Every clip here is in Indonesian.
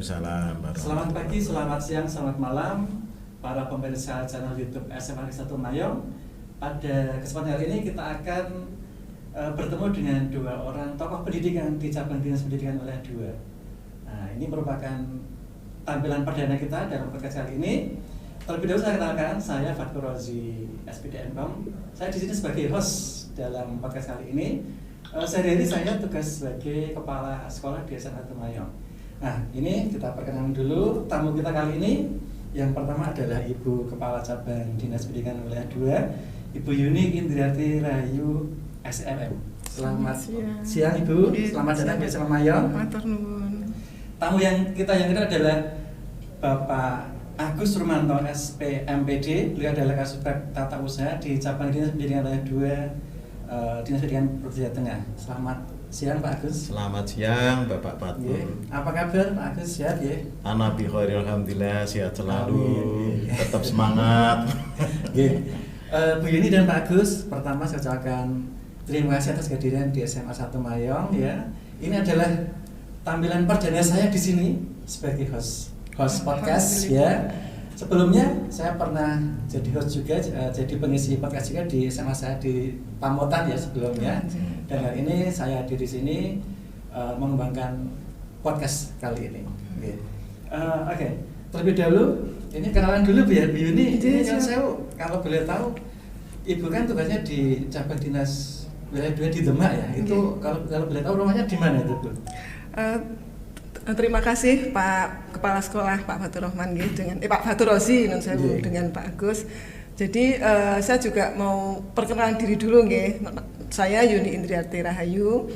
Waalaikumsalam. Selamat pagi, selamat siang, selamat malam para pemirsa channel YouTube SMA Negeri 1 Mayong. Pada kesempatan hari ini kita akan bertemu dengan dua orang tokoh pendidikan di cabang Dinas Pendidikan Wilayah 2. Nah, ini merupakan tampilan perdana kita dalam podcast kali ini. Terlebih dahulu saya kenalkan, saya Fatkur Rozi, SPDN.com. Saya di sini sebagai host dalam podcast kali ini. Sehari-hari saya tugas sebagai kepala sekolah di SMA 1 Mayong. Nah, ini kita perkenalan dulu tamu kita kali ini. Yang pertama adalah Ibu Kepala Cabang Dinas Pendidikan Wilayah 2, Ibu Yuni Indriati Rahayu SMM. Selamat siang Ibu, selamat datang di SMA Mayong. Tamu yang kita adalah Bapak Agus Rumanto SPMPD. Beliau adalah Kasubag Tata Usaha di Cabang Dinas Pendidikan Wilayah 2 Dinas Pendidikan Provinsi Jawa Tengah. Selamat siang Pak Agus. Selamat siang Bapak Fatkur. Apa kabar Pak Agus? Sehat ya? Ana bi khair alhamdulillah, sehat selalu. Tetap semangat. Bu Yuni dan Pak Agus, pertama saya ucapkan terima kasih atas kehadiran di SMA 1 Mayong ya. Ini adalah tampilan perdana saya di sini sebagai host podcast ya. Sebelumnya saya pernah jadi host juga, jadi pengisi podcast juga di SMA saya di Pamotan ya sebelumnya. Dan hari ini saya hadir di sini mengembangkan podcast kali ini. Oke. Terlebih dahulu, ini kenalan dulu Bu Yuni. Ini yang saya kalau boleh tahu, Ibu kan tugasnya di Cabang Dinas Wilayah 2 di Demak ya. Itu kalau boleh tahu rumahnya di mana itu Bu? Terima kasih Pak Kepala Sekolah Pak Fatur Rahman dengan Pak Fatur Rozi dengan Pak Agus. Jadi saya juga mau perkenalan diri dulu nggih. Saya Yuni Indriati Rahayu.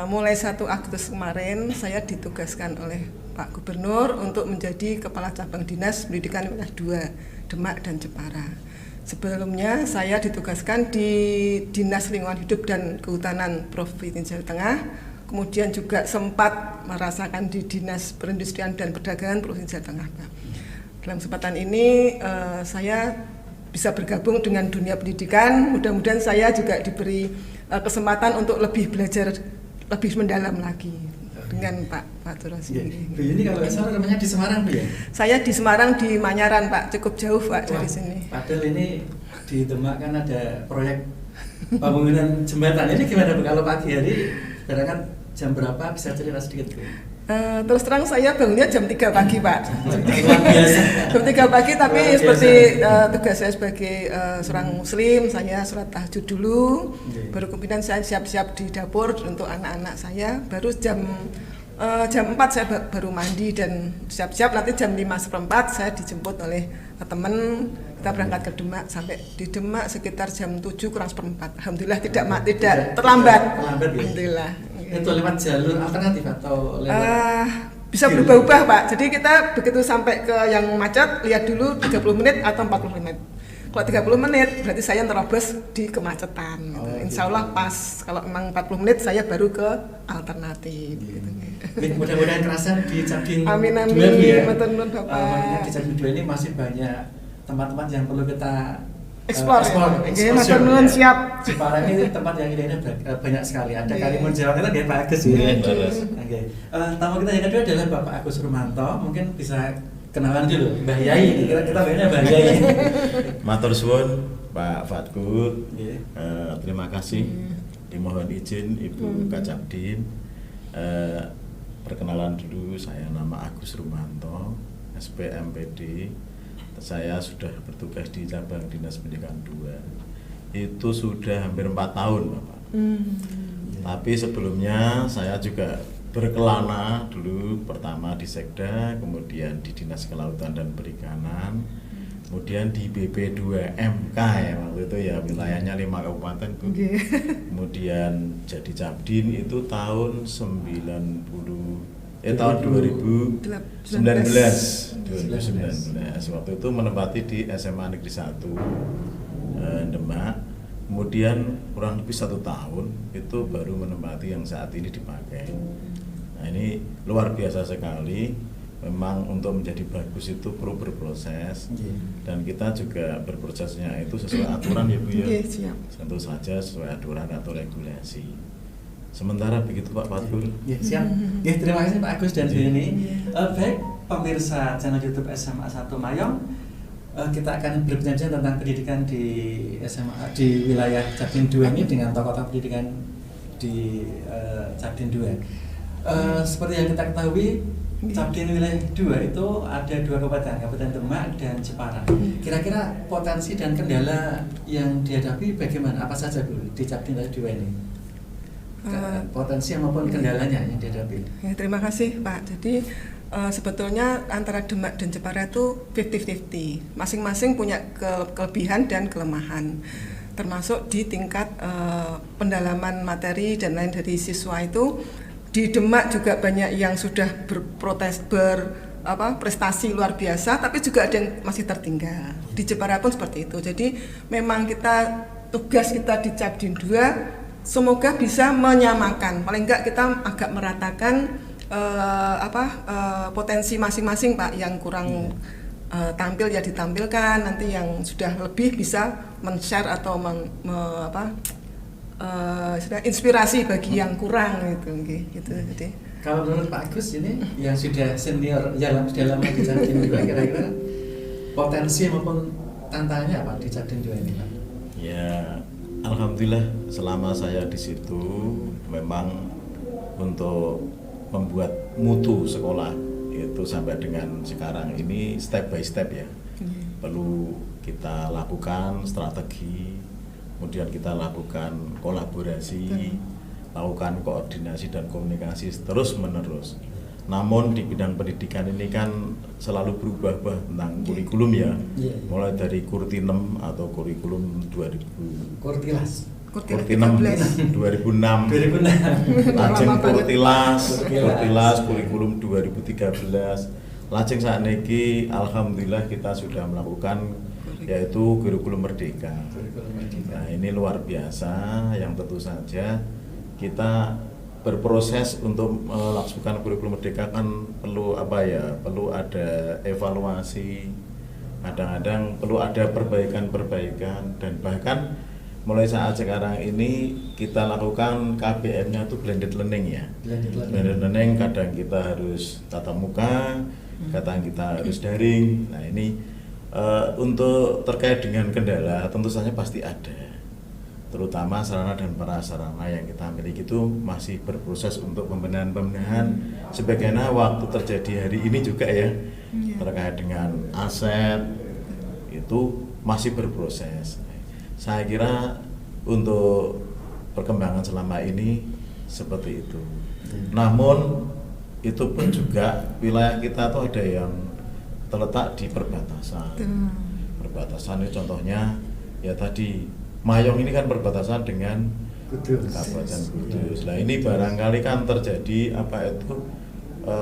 Mulai 1 Agustus kemarin saya ditugaskan oleh Pak Gubernur untuk menjadi Kepala Cabang Dinas Pendidikan Wilayah 2 Demak dan Jepara. Sebelumnya saya ditugaskan di Dinas Lingkungan Hidup dan Kehutanan Provinsi Jawa Tengah. Kemudian juga sempat merasakan di Dinas Perindustrian dan Perdagangan Provinsi Jawa Tengah. Dalam kesempatan ini saya bisa bergabung dengan dunia pendidikan. Mudah-mudahan saya juga diberi kesempatan untuk lebih belajar lebih mendalam lagi dengan Pak Fatur Rozi. Bu Yuni kalau asal namanya di Semarang Bu ya? Saya di Semarang di Manyaran Pak, cukup jauh Pak dari sini. Padahal ini di Demak kan ada proyek pembangunan jembatan. Ini gimana Bu kalau pagi hari berangkat jam berapa, bisa cerita sedikit Bu? Terus terang saya bangunnya jam 3 pagi Pak. Jam 3 pagi tapi seperti tugas saya sebagai seorang muslim, saya sholat tahajud dulu. Baru kemudian saya siap-siap di dapur untuk anak-anak saya. Baru jam 4 saya baru mandi dan siap-siap, nanti jam 5:15 saya dijemput oleh teman. Kita berangkat ke Demak, sampai di Demak sekitar jam 7:45. Alhamdulillah tidak terlambat. Alhamdulillah. Itu lewat jalur alternatif atau lewat bisa berubah-ubah Pak. Jadi kita begitu sampai ke yang macet, lihat dulu 30 menit atau 40 menit. Kalau 30 menit berarti saya terobos di kemacetan. Insya Allah pas. Kalau memang 40 menit saya baru ke alternatif. Mudah-mudahan kerasa di Cabang 2 amin. ya. Bapak. Di Cabang 2 ini masih banyak tempat-tempat yang perlu kita explore. Siap. Jepara ini tempat yang indah banyak sekali. Ada Karimun Jawa kita Pak Agus ya. Tamu kita yang kedua adalah Bapak Agus Rumanto. Mungkin bisa kenalan dulu Mbah Yai. Kita bayarnya Mbah Yai. Matur suwun Pak Fatkur. Terima kasih. Dimohon izin Ibu Kacabdin. Perkenalan dulu, saya nama Agus Rumanto, SPMPD. Saya sudah bertugas di Cabang Dinas Pendidikan 2 itu sudah hampir 4 tahun Bapak. Tapi sebelumnya saya juga berkelana dulu, pertama di Sekda, kemudian di Dinas Kelautan dan Perikanan, kemudian di BP2MK ya waktu itu ya, wilayahnya 5 kabupaten Bu. Kemudian jadi Cabdin itu tahun 2019 waktu itu menempati di SMA Negeri 1 Demak. Kemudian kurang lebih 1 tahun itu baru menempati yang saat ini dipakai. Nah ini luar biasa sekali. Memang untuk menjadi bagus itu perlu berproses dan kita juga berprosesnya itu sesuai aturan ya Bu ya. Tentu saja sesuai aturan atau regulasi. Sementara begitu Pak Fatur. Ya, siap. Ya, terima kasih Pak Agus dan Bu Yeni. Baik, pemirsa channel YouTube SMA 1 Mayong, kita akan berbincang tentang pendidikan di SMA di wilayah Cabdin 2 ini dengan tokoh-tokoh pendidikan di Cabdin 2. Seperti yang kita ketahui, Cabdin wilayah 2 itu ada 2 kabupaten, Kabupaten Demak dan Jepara. Kira-kira potensi dan kendala yang dihadapi bagaimana? Apa saja Bu di Cabdin wilayah 2 ini? Potensi maupun kendalanya yang dihadapi. Ya, terima kasih Pak. Jadi sebetulnya antara Demak dan Jepara itu 50-50. Masing-masing punya kelebihan dan kelemahan. Termasuk di tingkat pendalaman materi dan lain dari siswa itu. Di Demak juga banyak yang sudah prestasi luar biasa, tapi juga ada yang masih tertinggal. Di Jepara pun seperti itu. Jadi memang tugas kita di Cabdin 2 semoga bisa menyamakan, paling enggak kita agak meratakan potensi masing-masing Pak. Yang kurang tampil ya ditampilkan, nanti yang sudah lebih bisa men-share atau inspirasi bagi yang kurang gitu. Jadi kalau menurut Pak Agus ini yang sudah senior dalam di Cabdin 2, kira-kira potensi maupun tantangannya apa di Cabdin 2 ini Pak? Ya, alhamdulillah selama saya di situ memang untuk membuat mutu sekolah itu sampai dengan sekarang ini step by step ya. Perlu kita lakukan strategi, kemudian kita lakukan kolaborasi, lakukan koordinasi dan komunikasi terus menerus. Namun di bidang pendidikan ini kan selalu berubah-ubah tentang kurikulum ya. Mulai dari Kurti 6 atau kurikulum 2000 Kurti 6 2006 lajeng Kurtilas kurikulum 2013. Lajeng saat ini alhamdulillah kita sudah melakukan yaitu kurikulum merdeka. Nah, ini luar biasa yang tentu saja kita berproses untuk melaksanakan kurikulum merdeka kan perlu perlu ada evaluasi, kadang-kadang perlu ada perbaikan dan bahkan mulai saat sekarang ini kita lakukan KBM-nya itu blended learning ya. Blended learning kadang kita harus tatap muka, kadang kita harus daring. Nah ini untuk terkait dengan kendala tentu saja pasti ada. Terutama sarana dan prasarana yang kita miliki itu masih berproses untuk pembenahan sebagaimana waktu terjadi hari ini juga ya. Terkait dengan aset itu masih berproses. Saya kira untuk perkembangan selama ini seperti itu. Namun itu pun juga wilayah kita tuh ada yang terletak di perbatasan. Perbatasan ini contohnya ya tadi Mayong ini kan perbatasan dengan Kabupaten Kudus. Nah ini barangkali kan terjadi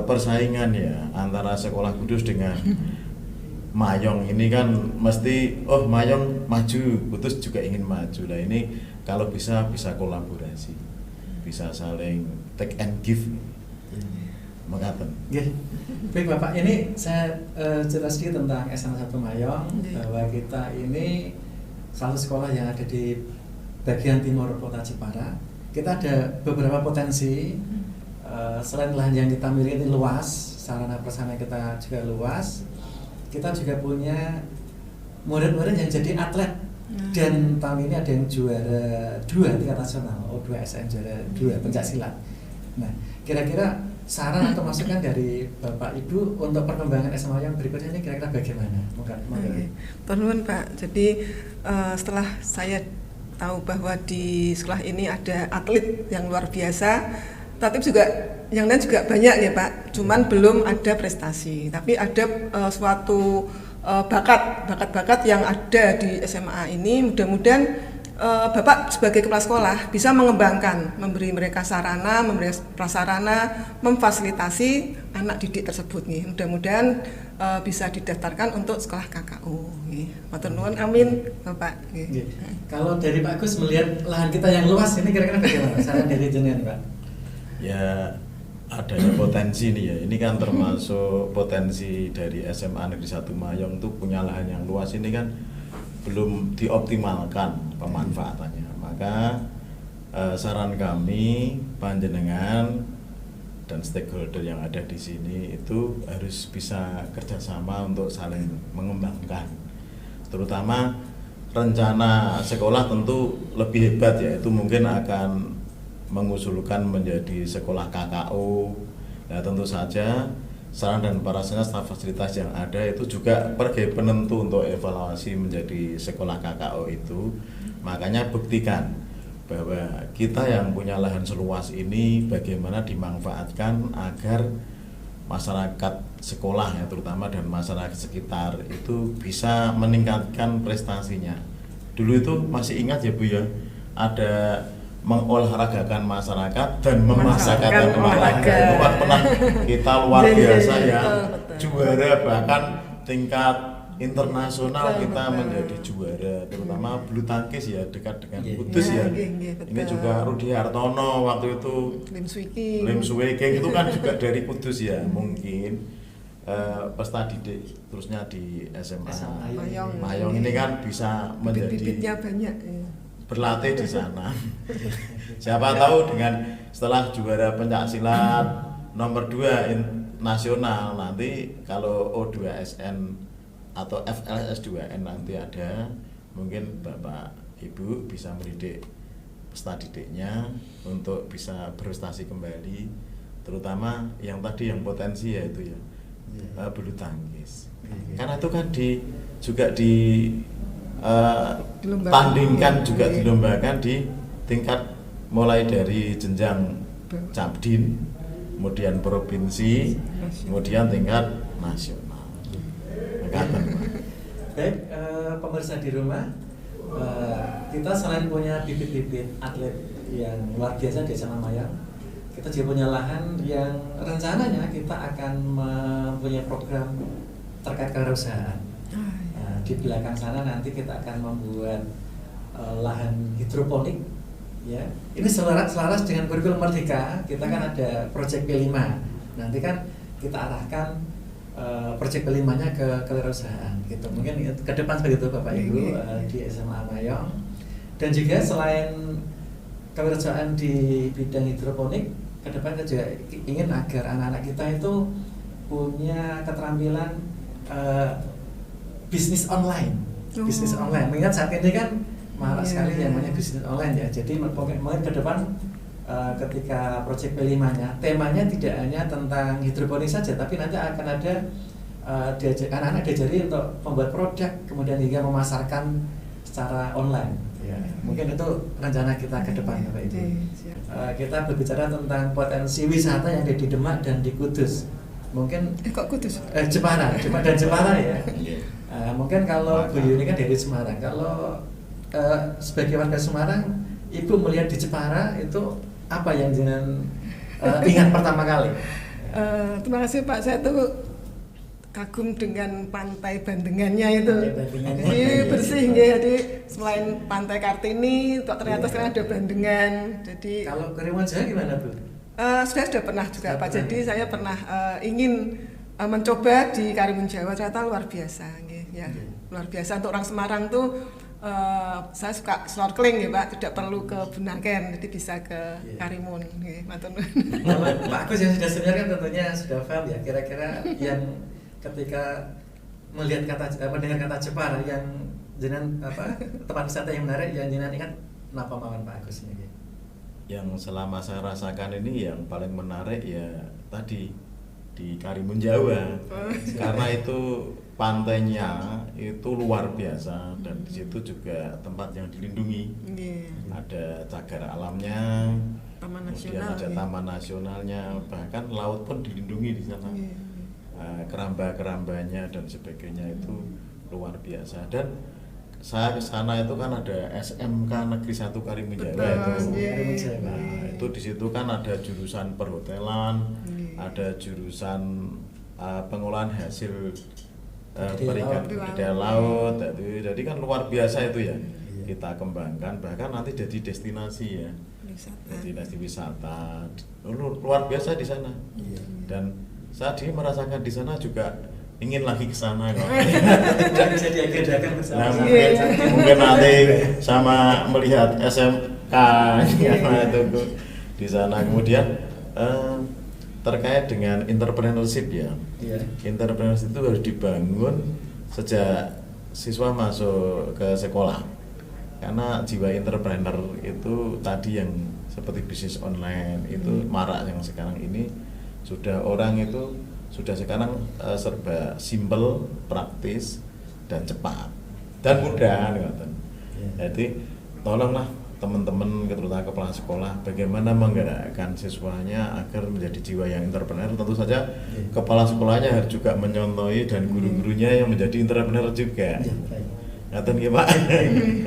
persaingan ya antara sekolah Kudus dengan Mayong ini kan mesti Mayong maju, Kudus juga ingin maju. Nah ini kalau bisa kolaborasi, bisa saling take and give. Mengaten. Baik Bapak, ini saya jelas sedikit tentang SMA 1 Mayong bahwa kita ini salah satu sekolah yang ada di bagian timur kota Jepara. Kita ada beberapa potensi. Selain lahan yang kita miliki ini luas, sarana prasarana kita juga luas. Kita juga punya murid-murid yang jadi atlet dan tahun ini ada yang juara 2 tingkat nasional, O2SM juara 2 pencaksilat. Nah, kira-kira saran atau masukan dari Bapak Ibu untuk perkembangan SMA yang berikutnya ini kira-kira bagaimana? Teman Pak, jadi setelah saya tahu bahwa di sekolah ini ada atlet yang luar biasa, tapi juga yang lain juga banyak ya Pak, cuman belum ada prestasi, tapi ada suatu bakat-bakat yang ada di SMA ini. Mudah-mudahan Bapak sebagai kepala sekolah bisa mengembangkan, memberi mereka sarana, memberi prasarana, memfasilitasi anak didik tersebut nih. Mudah-mudahan bisa didaftarkan untuk sekolah KKU. Matur nuwun, amin Bapak. Kalau dari Pak Gus melihat lahan kita yang luas ini kira-kira bagaimana? Saran dari jenengan Pak? Ya adanya potensi nih ya, ini kan termasuk potensi dari SMA Negeri 1 Mayong itu punya lahan yang luas, ini kan belum dioptimalkan pemanfaatannya. Maka saran kami panjenengan dan stakeholder yang ada di sini itu harus bisa kerjasama untuk saling mengembangkan, terutama rencana sekolah tentu lebih hebat, yaitu mungkin akan mengusulkan menjadi sekolah KKO. Nah tentu saja saran dan parasnya staf fasilitas yang ada itu juga sebagai penentu untuk evaluasi menjadi sekolah KKO itu. Makanya buktikan bahwa kita yang punya lahan seluas ini bagaimana dimanfaatkan agar masyarakat sekolah ya terutama dan masyarakat sekitar itu bisa meningkatkan prestasinya. Dulu itu masih ingat ya Bu ya, ada mengolahragakan masyarakat dan memasyarakatkan olahraga. Itu kan pernah kita luar biasa ya, juara bahkan tingkat internasional kita menjadi juara, terutama bulu tangkis ya dekat dengan Kudus ya. Ini juga Rudi Hartono waktu itu, Lim Suwegeng itu kan juga dari Kudus ya. Mungkin peserta didik terusnya di SMA Mayong ini kan bisa menjadi bibitnya banyak ya. Berlatih di sana. Siapa tahu dengan setelah juara pencaksilat nomor 2 nasional nanti kalau O2SN atau FLS2N nanti ada, mungkin Bapak Ibu bisa mendidik peserta didiknya untuk bisa berprestasi kembali, terutama yang tadi yang potensi yaitu ya bulu tangkis. Karena itu kan juga tandingkan juga dilombakan di tingkat mulai dari jenjang Cabdin, kemudian provinsi, kemudian tingkat nasional. Baik, pemirsa di rumah, kita selain punya bibit-bibit atlet yang luar biasa di SMA Mayang, kita juga punya lahan yang rencananya kita akan mempunyai program terkait kewirausahaan. Di belakang sana nanti kita akan membuat lahan hidroponik, ya. Ini selaras dengan kurikulum Merdeka. Kita kan ada proyek P5. Nanti kan kita arahkan proyek P5-nya ke kewirausahaan gitu. Mungkin ke depan seperti itu Bapak Ibu di SMA Mayong. Dan juga selain kewirausahaan di bidang hidroponik, ke depan kita juga ingin agar anak-anak kita itu punya keterampilan bisnis online. Bisnis online. Mengingat saat ini kan marak sekali yang namanya bisnis online ya. Jadi mungkin ke depan ketika proyek P5-nya, temanya tidak hanya tentang hidroponik saja, tapi nanti akan ada anak-anak diajari untuk membuat produk, kemudian hingga memasarkan secara online. Ya, mungkin itu rencana kita ke depan, Bapak Ibu. Kita berbicara tentang potensi wisata yang ada di Demak dan di Kudus. Mungkin kok Kudus? Jepara ya. Mungkin kalau Bu Yuni kan dari Semarang. Kalau sebagai warga Semarang, Ibu melihat di Jepara itu apa yang jangan ingat pertama kali? Terima kasih Pak, saya tuh kagum dengan pantai Bandengannya itu. Jadi bersih ya. Jadi selain pantai Kartini, ternyata sekarang ada Bandengan. Jadi kalau Karimun Jawa gimana Bu? Sudah pernah juga Pak. Jadi saya pernah ingin mencoba di Karimun Jawa, ternyata luar biasa. Ya, luar biasa untuk orang Semarang tuh. Saya suka snorkeling ya Pak, tidak perlu ke Bunaken, jadi bisa ke Karimun. Pak Agus yang sudah senior kan tentunya sudah paham ya, kira-kira yang ketika mendengar kata Jepara yang jenengan tempat wisata yang menarik yang jenengan ingat napa mawon Pak Agus ini? Yang selama saya rasakan ini yang paling menarik ya tadi di Karimun Jawa, karena itu pantainya itu luar biasa dan di situ juga tempat yang dilindungi. Ada cagar alamnya, kemudian ada taman nasionalnya, bahkan laut pun dilindungi di sana. Keramba-kerambanya dan sebagainya itu luar biasa. Dan saya ke sana itu kan ada SMK Negeri 1 Karimun Jawa itu. Nah, itu di situ kan ada jurusan perhotelan, ada jurusan pengolahan hasil budidaya laut, jadi kan luar biasa itu ya. Kita kembangkan, bahkan nanti jadi destinasi ya, destinasi wisata, luar biasa di sana. Dan saya merasakan di sana juga ingin lagi ke sana kok. Dan bisa diagendakan bersama. Mungkin nanti sama melihat Kang karena itu di sana. Kemudian terkait dengan entrepreneurship ya. Iya. Entrepreneurship itu harus dibangun sejak siswa masuk ke sekolah. Karena jiwa entrepreneur itu tadi yang seperti bisnis online itu marak yang sekarang ini, sudah orang itu sudah sekarang serba simple, praktis dan cepat dan mudah ngoten. Jadi tolonglah teman-teman terutama kepala sekolah bagaimana menggerakkan siswanya agar menjadi jiwa yang entrepreneur. Tentu saja kepala sekolahnya harus juga menyontohi dan guru-gurunya yang menjadi entrepreneur juga. Ngaten nggih Pak.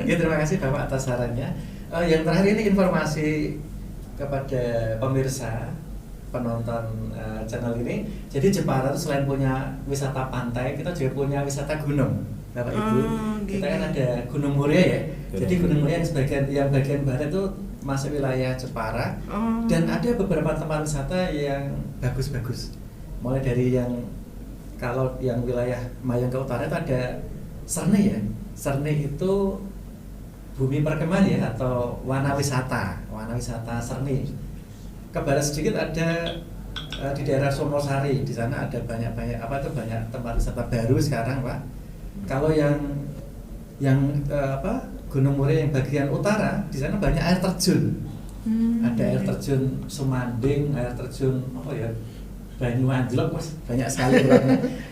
Ya, terima kasih Bapak atas sarannya. Yang terakhir ini informasi kepada pemirsa penonton channel ini. Jadi Jepara itu selain punya wisata pantai, kita juga punya wisata gunung, Bapak Ibu. Kita kan ada Gunung Muria ya. Jadi Gunung Muria yang bagian barat itu masuk wilayah Jepara. Dan ada beberapa tempat wisata yang bagus-bagus. Mulai dari yang kalau yang wilayah Mayang ke utara itu ada Serne ya. Serne itu bumi perkemahan ya, atau wana wisata Serne. Ke barat sedikit ada di daerah Sonosari, di sana ada banyak tempat wisata baru sekarang Pak. Kalau yang Gunung Muria yang bagian utara, di sana banyak air terjun. Ada air terjun Sumanding, air terjun Banyu Anjlok Mas, banyak sekali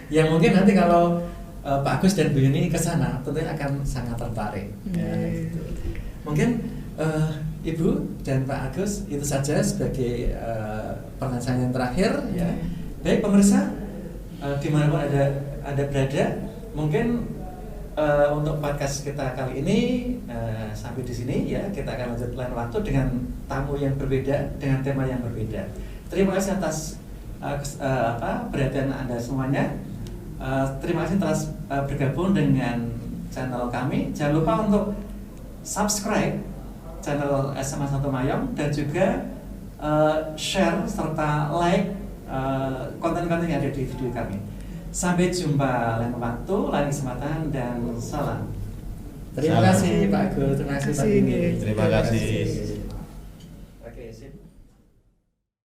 yang mungkin nanti kalau Pak Agus dan Bu Yuni ke sana tentunya akan sangat tertarik. Ya, gitu. Mungkin Ibu dan Pak Agus itu saja sebagai pertanyaan yang terakhir ya. Baik pemirsa, dimanapun ada berada, mungkin untuk podcast kita kali ini sampai di sini ya. Kita akan lanjut lain waktu dengan tamu yang berbeda, dengan tema yang berbeda. Terima kasih atas perhatian Anda semuanya. Terima kasih telah bergabung dengan channel kami. Jangan lupa untuk subscribe channel SMA 1 Mayong dan juga share serta like konten-konten yang ada di video kami. Sampai jumpa lain waktu, lain kesempatan, dan salam. Terima kasih Pak Agus, terima kasih Pak Dini. Terima kasih.